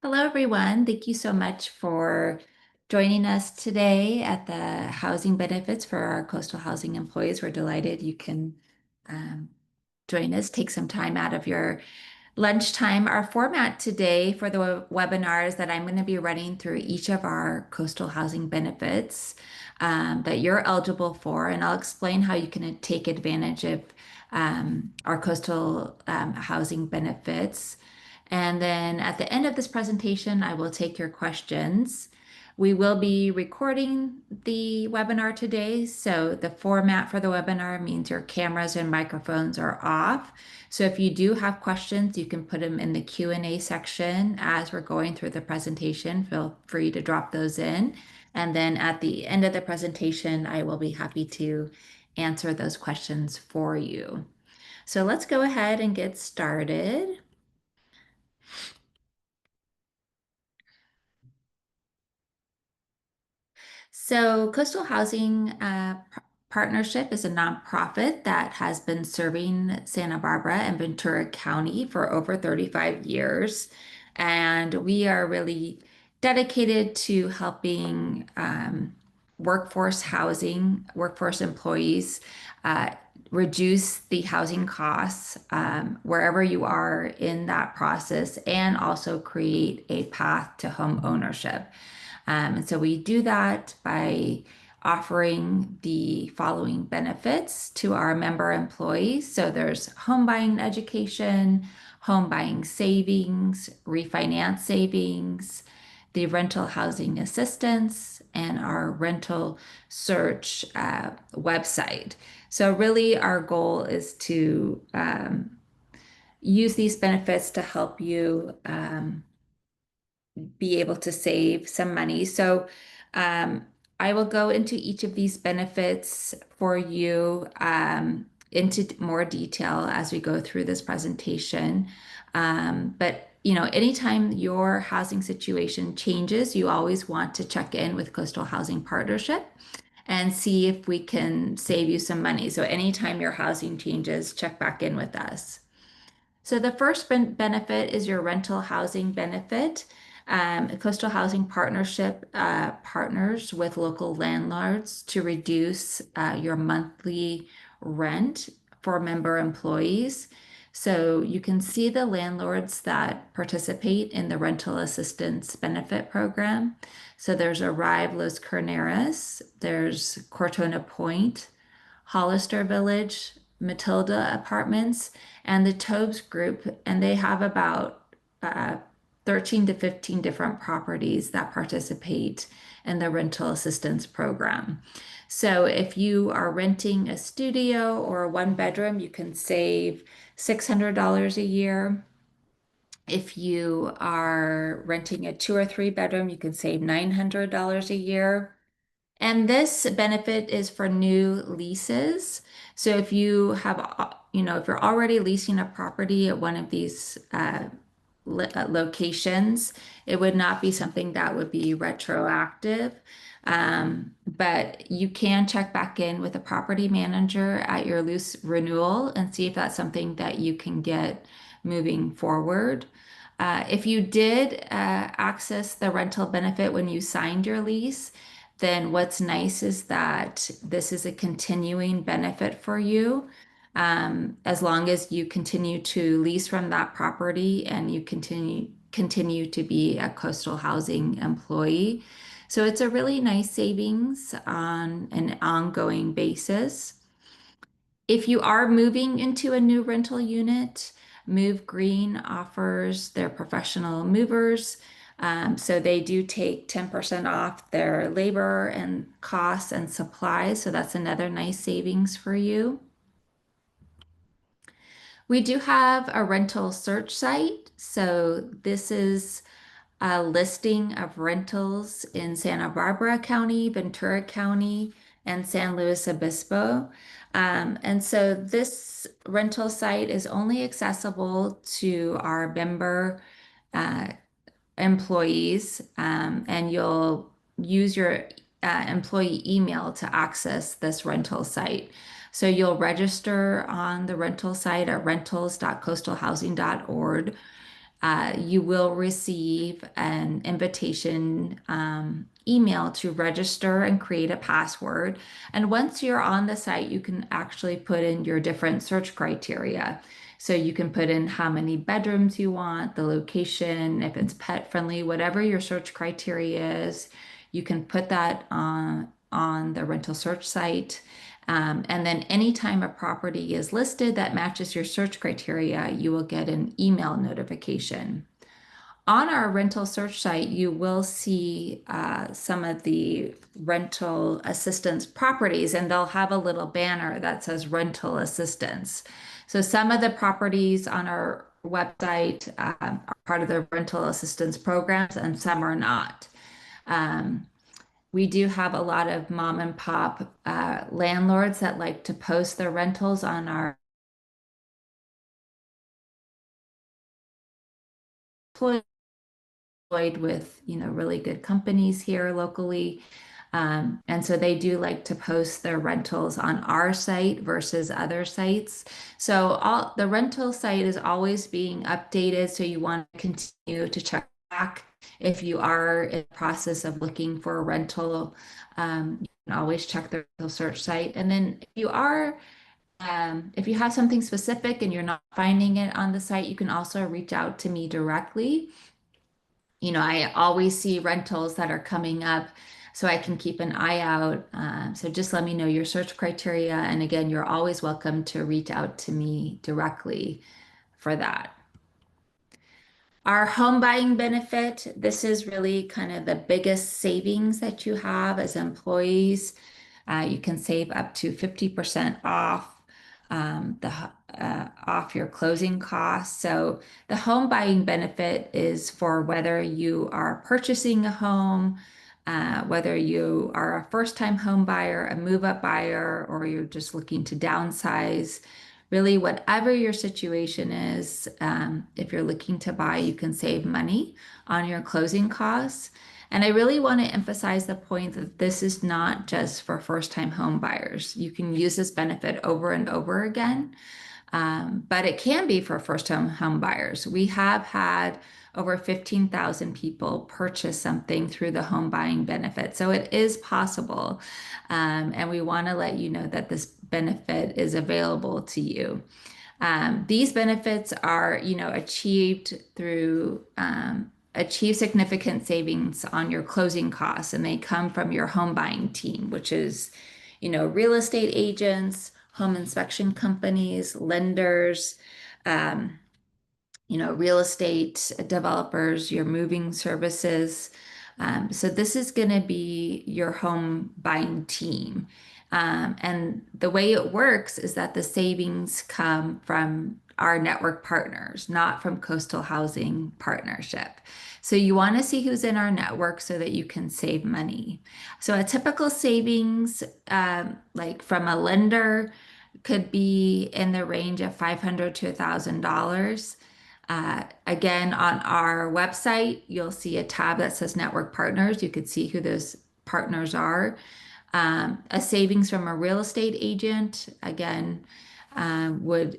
Hello, everyone. Thank you so much for joining us today at the housing benefits for our coastal housing employees. We're delighted you can um, join us, take some time out of your lunchtime. Our format today for the webinar is that I'm going to be running through each of our coastal housing benefits that you're eligible for, and I'll explain how you can take advantage of our coastal housing benefits. And then at the end of this presentation, I will take your questions. We will be recording the webinar today, so the format for the webinar means your cameras and microphones are off. So if you do have questions, you can put them in the Q&A section as we're going through the presentation. Feel free to drop those in. And then at the end of the presentation, I will be happy to answer those questions for you. So let's go ahead and get started. So, Coastal Housing Partnership is a nonprofit that has been serving Santa Barbara and Ventura County for over 35 years. And we are really dedicated to helping workforce employees reduce the housing costs wherever you are in that process and also create a path to home ownership. And so we do that by offering the following benefits to our member employees. So there's home buying education, home buying savings, refinance savings, the rental housing assistance, and our rental search website. So really our goal is to use these benefits to help you be able to save some money. So I will go into each of these benefits for you into more detail as we go through this presentation. But anytime your housing situation changes, you always want to check in with Coastal Housing Partnership and see if we can save you some money. So anytime your housing changes, check back in with us. So the first benefit is your rental housing benefit. Coastal Housing Partnership partners with local landlords to reduce your monthly rent for member employees. So you can see the landlords that participate in the rental assistance benefit program. So there's Arrive Los Carneros, there's Cortona Point, Hollister Village, Matilda Apartments, and the Tobes Group, and they have about 13 to 15 different properties that participate in the rental assistance program. So if you are renting a studio or a one bedroom, you can save $600 a year. If you are renting a two or three bedroom, you can save $900 a year. And this benefit is for new leases. So if you have, if you're already leasing a property at one of these locations, it would not be something that would be retroactive. But you can check back in with a property manager at your lease renewal and see if that's something that you can get moving forward. If you did access the rental benefit when you signed your lease, then what's nice is that this is a continuing benefit for you. As long as you continue to lease from that property and you continue to be a coastal housing employee. So it's a really nice savings on an ongoing basis. If you are moving into a new rental unit, Move Green offers their professional movers. So they do take 10% off their labor and costs and supplies. So that's another nice savings for you. We do have a rental search site. So this is a listing of rentals in Santa Barbara County, Ventura County, and San Luis Obispo. And so this rental site is only accessible to our member uh, employees, and you'll use your employee email to access this rental site. So you'll register on the rental site at rentals.coastalhousing.org you will receive an invitation email to register and create a password. And once you're on the site, you can actually put in your different search criteria. So you can put in how many bedrooms you want, the location, if it's pet friendly, whatever your search criteria is, you can put that on the rental search site. And then anytime a property is listed that matches your search criteria, you will get an email notification. On our rental search site, you will see some of the rental assistance properties, and they'll have a little banner that says rental assistance. So some of the properties on our website are part of the rental assistance programs, and some are not. Um, we do have a lot of mom and pop landlords that like to post their rentals on our employed with, really good companies here locally. And so they do like to post their rentals on our site versus other sites. So all the rental site is always being updated. So you want to continue to check back if you are in the process of looking for a rental. You can always check the rental search site. And then if you have something specific and you're not finding it on the site, you can also reach out to me directly. I always see rentals that are coming up, so I can keep an eye out. So just let me know your search criteria. And again, you're always welcome to reach out to me directly for that. Our home buying benefit, this is really kind of the biggest savings that you have as employees. You can save up to 50% off off your closing costs. So the home buying benefit is for whether you are purchasing a home, whether you are a first-time home buyer, a move-up buyer, or you're just looking to downsize. Really, whatever your situation is, if you're looking to buy, you can save money on your closing costs. And I really want to emphasize the point that this is not just for first-time home buyers. You can use this benefit over and over again, but it can be for first-time home buyers. We have had over 15,000 people purchase something through the home buying benefit. So it is possible. And we want to let you know that this benefit is available to you. These benefits are, achieved through achieve significant savings on your closing costs, and they come from your home buying team, which is, real estate agents, home inspection companies, lenders, um, real estate developers, your moving services. So this is going to be your home buying team. And the way it works is that the savings come from our network partners, not from Coastal Housing Partnership. So you want to see who's in our network so that you can save money. So a typical savings, like from a lender, could be in the range of $500 to $1,000. Again, on our website, you'll see a tab that says Network Partners. You could see who those partners are. A savings from a real estate agent, again,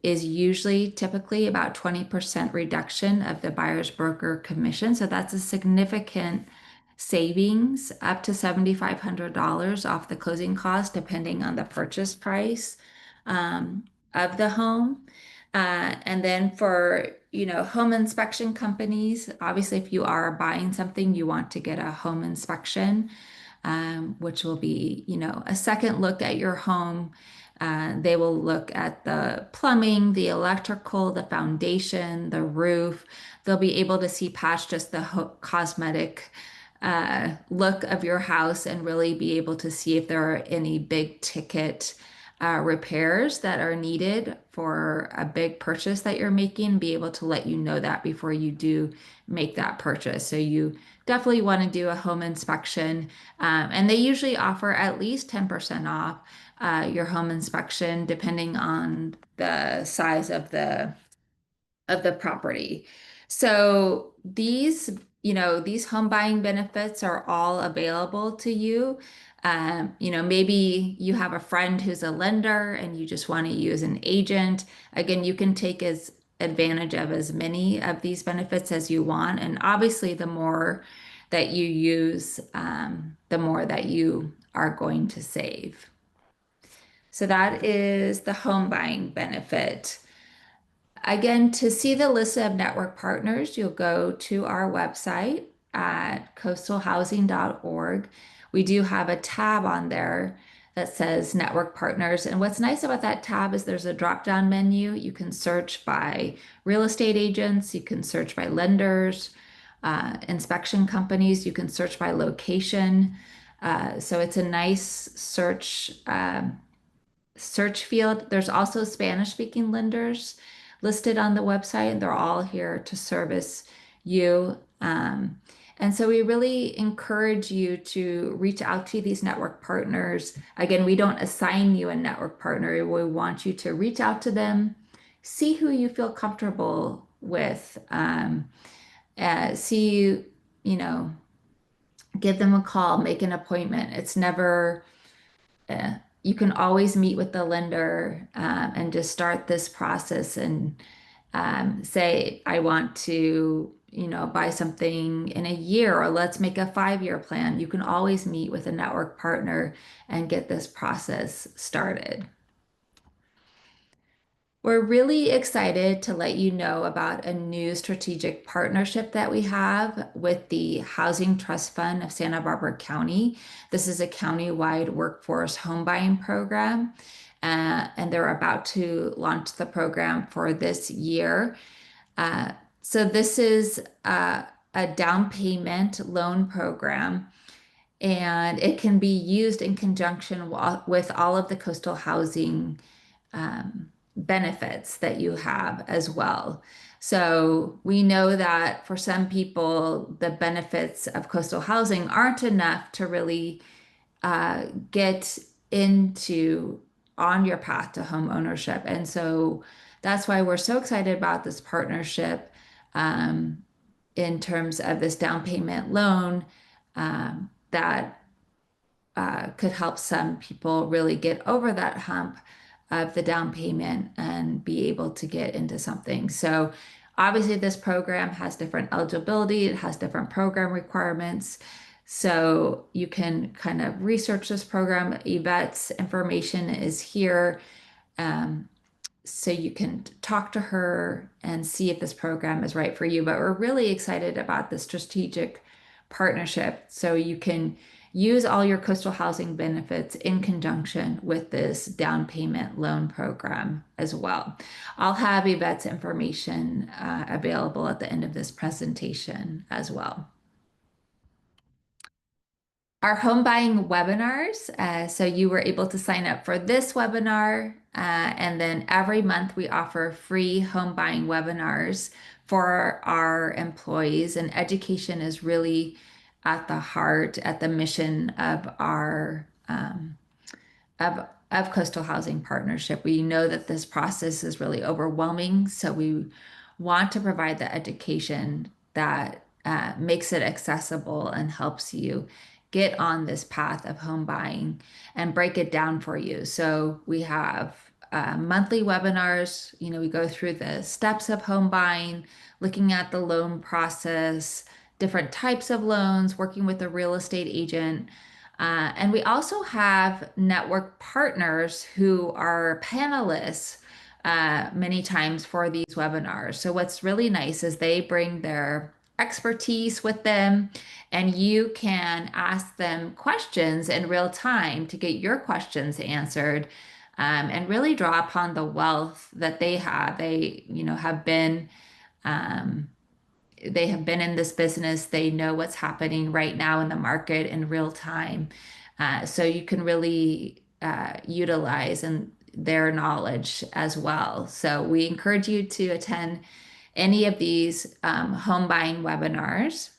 is usually typically about 20% reduction of the buyer's broker commission. So that's a significant savings, up to $7,500 off the closing cost, depending on the purchase price of the home. And then for, home inspection companies, obviously, if you are buying something, you want to get a home inspection, which will be, a second look at your home. They will look at the plumbing, the electrical, the foundation, the roof. They'll be able to see past just the cosmetic look of your house and really be able to see if there are any big ticket repairs that are needed for a big purchase that you're making, be able to let you know that before you do make that purchase. So you definitely want to do a home inspection. And they usually offer at least 10% off your home inspection, depending on the size of the property. So these home buying benefits are all available to you. Maybe you have a friend who's a lender and you just want to use an agent. Again, you can take as advantage of as many of these benefits as you want. And obviously, the more that you use, the more that you are going to save. So that is the home buying benefit. Again, to see the list of network partners, you'll go to our website at coastalhousing.org. We do have a tab on there that says network partners. And what's nice about that tab is there's a drop-down menu. You can search by real estate agents, you can search by lenders, inspection companies, you can search by location. So it's a nice search field. There's also Spanish speaking lenders listed on the website, and they're all here to service you. And so we really encourage you to reach out to these network partners. Again, we don't assign you a network partner. We want you to reach out to them, see who you feel comfortable with, see you know, give them a call, make an appointment. It's never you can always meet with the lender and just start this process and say, I want to, buy something in a year, or let's make a 5-year plan. You can always meet with a network partner and get this process started. We're really excited to let you know about a new strategic partnership that we have with the Housing Trust Fund of Santa Barbara County. This is a county-wide workforce home buying program, and they're about to launch the program for this year. Uh, so this is a down payment loan program, and it can be used in conjunction with all of the coastal housing benefits that you have as well. So we know that for some people, the benefits of coastal housing aren't enough to really get into on your path to home ownership. And so that's why we're so excited about this partnership um, in terms of this down payment loan that could help some people really get over that hump of the down payment and be able to get into something. So obviously this program has different eligibility, it has different program requirements. So you can kind of research this program. Yvette's information is here. Um, so you can talk to her and see if this program is right for you. But we're really excited about the strategic partnership. So you can use all your coastal housing benefits in conjunction with this down payment loan program as well. I'll have Yvette's information available at the end of this presentation as well. Our home buying webinars. So you were able to sign up for this webinar, and then every month we offer free home buying webinars for our employees. And education is really at the heart, at the mission of our of Coastal Housing Partnership. We know that this process is really overwhelming, so we want to provide the education that makes it accessible and helps you get on this path of home buying and break it down for you. So we have monthly webinars. We go through the steps of home buying, looking at the loan process, different types of loans, working with a real estate agent. And we also have network partners who are panelists many times for these webinars. So what's really nice is they bring their expertise with them, and you can ask them questions in real time to get your questions answered, and really draw upon the wealth that they have. Um, they have been in this business. They know what's happening right now in the market in real time. So you can really utilize their knowledge as well. So we encourage you to attend any of these home buying webinars.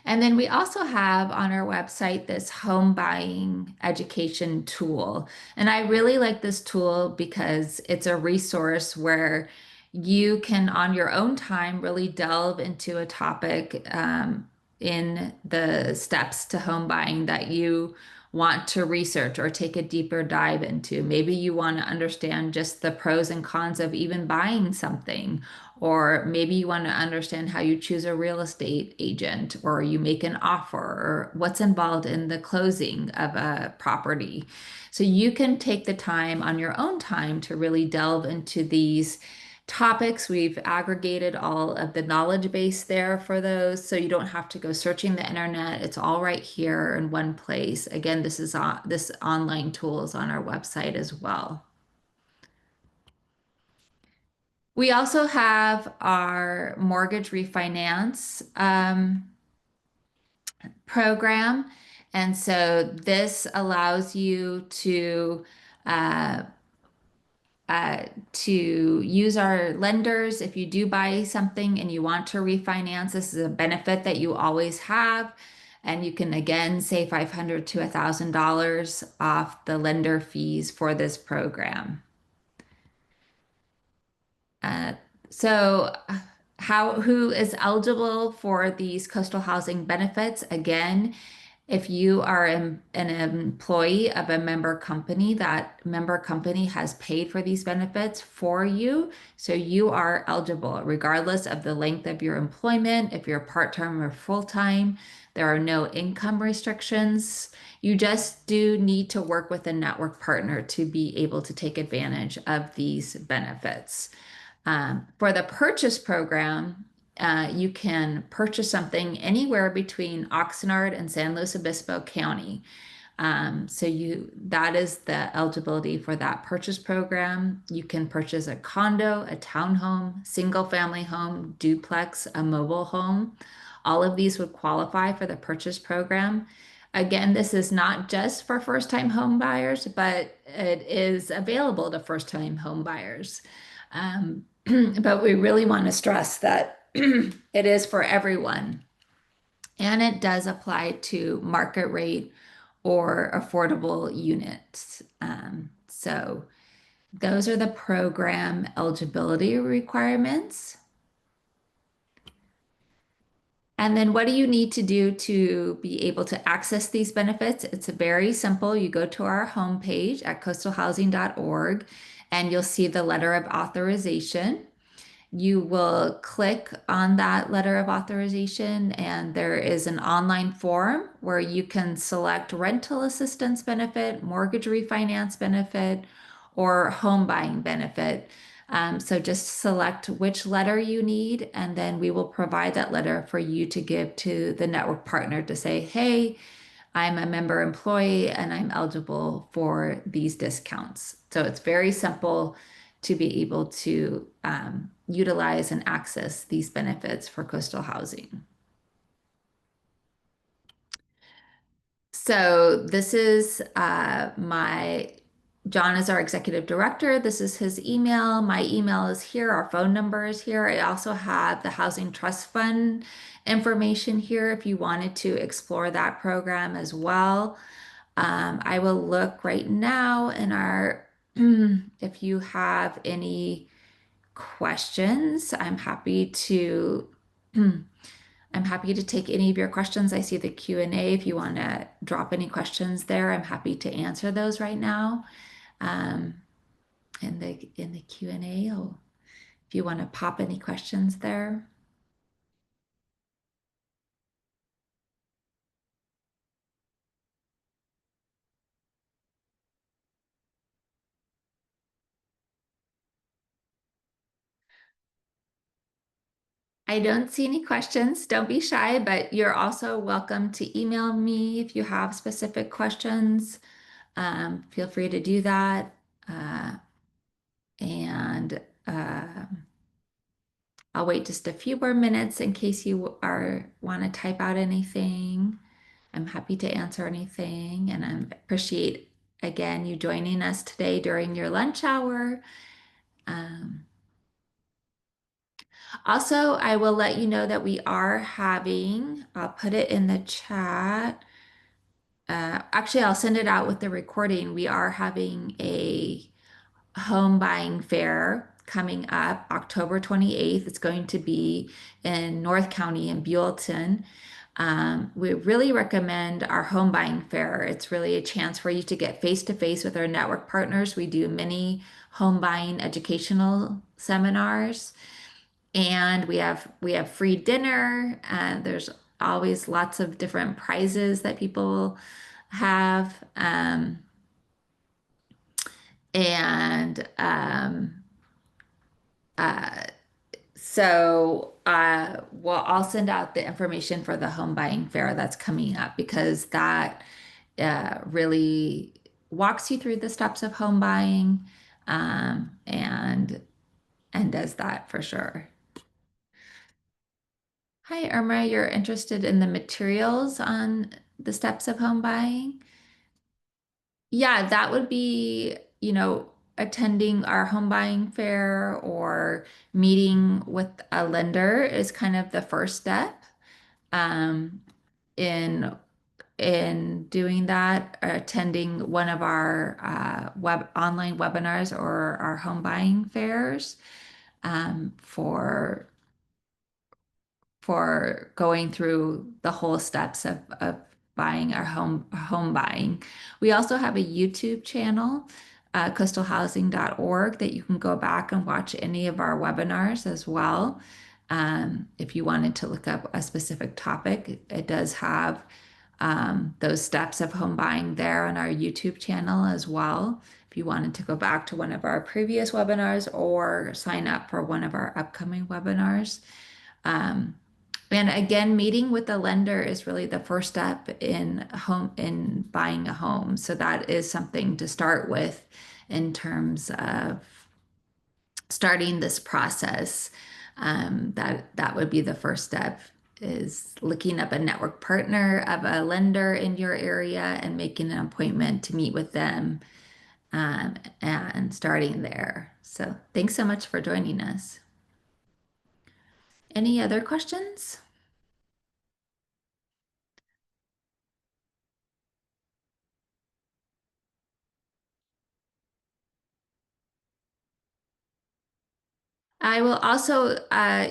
And then we also have on our website this home buying education tool. And I really like this tool because it's a resource where you can, on your own time, really delve into a topic in the steps to home buying that you want to research or take a deeper dive into. Maybe you want to understand just the pros and cons of even buying something, or maybe you want to understand how you choose a real estate agent, or you make an offer, or what's involved in the closing of a property. So you can take the time on your own time to really delve into these topics. We've aggregated all of the knowledge base there for those, so you don't have to go searching the internet. It's all right here in one place. Again, this online tool is on our website as well. We also have our mortgage refinance program. And so this allows you uh, to use our lenders. If you do buy something and you want to refinance, this is a benefit that you always have. And you can again save $500 to $1,000 off the lender fees for this program. Uh, so who is eligible for these coastal housing benefits? Again, if you are an employee of a member company, that member company has paid for these benefits for you. So you are eligible regardless of the length of your employment, if you're part-time or full-time. There are no income restrictions. You just do need to work with a network partner to be able to take advantage of these benefits. For the purchase program, you can purchase something anywhere between Oxnard and San Luis Obispo County. So that is the eligibility for that purchase program. You can purchase a condo, a townhome, single family home, duplex, a mobile home. All of these would qualify for the purchase program. Again, this is not just for first-time home buyers, but it is available to first-time home buyers. But we really want to stress that it is for everyone. And it does apply to market rate or affordable units. So those are the program eligibility requirements. And then what do you need to do to be able to access these benefits? It's very simple. You go to our homepage at coastalhousing.org and you'll see the letter of authorization. You will click on that letter of authorization, and there is an online form where you can select rental assistance benefit, mortgage refinance benefit, or home buying benefit. So just select which letter you need, and then we will provide that letter for you to give to the network partner to say, hey, I'm a member employee and I'm eligible for these discounts. So it's very simple to be able to utilize and access these benefits for coastal housing. So this is John is our executive director. This is his email. My email is here. Our phone number is here. I also have the Housing Trust Fund information here if you wanted to explore that program as well. I will look right now in our, if you have any questions, I'm happy to take any of your questions. I see the Q&A. If you want to drop any questions there, I'm happy to answer those right now. Um, in the Q&A, if you want to pop any questions there. I don't see any questions. Don't be shy, but you're also welcome to email me if you have specific questions. Feel free to do that. Uh, and I'll wait just a few more minutes in case you are want to type out anything. I'm happy to answer anything, and I appreciate again you joining us today during your lunch hour. Um, Also, I will let you know that we are having, I'll put it in the chat. Actually, I'll send it out with the recording. We are having a home buying fair coming up October 28th. It's going to be in North County in Buellton. We really recommend our home buying fair. It's really a chance for you to get face to face with our network partners. We do many home buying educational seminars, and we have free dinner, and there's always lots of different prizes that people have. And So, well, I'll send out the information for the home buying fair that's coming up because that really walks you through the steps of home buying, and does that for sure. Hi, Irma, you're interested in the materials on the steps of home buying? Yeah, that would be, attending our home buying fair or meeting with a lender is kind of the first step. um, in in doing that, or attending one of our web online webinars or our home buying fairs, for going through the whole steps of buying our home buying. We also have a YouTube channel, coastalhousing.org, that you can go back and watch any of our webinars as well. If you wanted to look up a specific topic, it does have those steps of home buying there on our YouTube channel as well. If you wanted to go back to one of our previous webinars or sign up for one of our upcoming webinars. Um, and again, meeting with the lender is really the first step in buying a home. So that is something to start with in terms of starting this process. That would be the first step, is looking up a network partner of a lender in your area and making an appointment to meet with them, and starting there. So thanks so much for joining us. Any other questions? I will also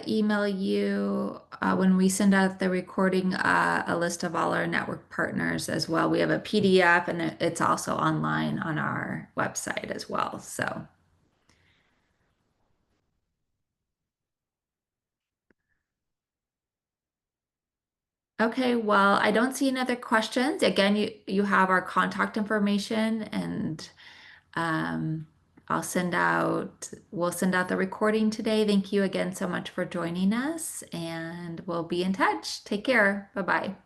email you when we send out the recording, a list of all our network partners as well. We have a PDF, and it's also online on our website as well. So, okay, well, I don't see any other questions. Again, you have our contact information, and um, we'll send out the recording today. Thank you again so much for joining us, and we'll be in touch. Take care. Bye-bye.